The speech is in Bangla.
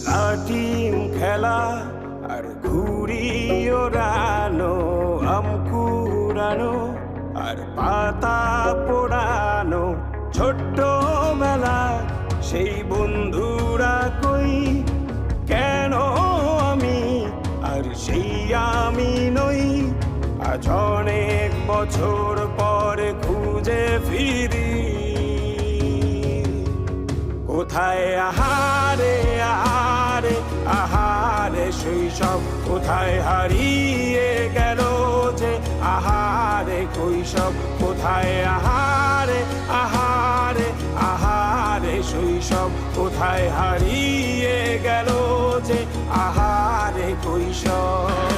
লাটিম খেলা আর ঘুড়ি ওড়ানো, আম কুড়ানো আর পাতা পোড়ানো, ছোট্ট বেলা সেই বন্ধুরা কই, কেন আমি আর সেই আমি নই। আজ অনেক বছর পরে খুঁজে ফিরি, কোথায় আহারে আহারে আহারে শৈশব, কোথায় হারিয়ে গেল যে আহারে কৈশব, কোথায় আহারে আহারে আহারে শৈশব, কোথায় হারিয়ে গেল যে আহারে কৈশব।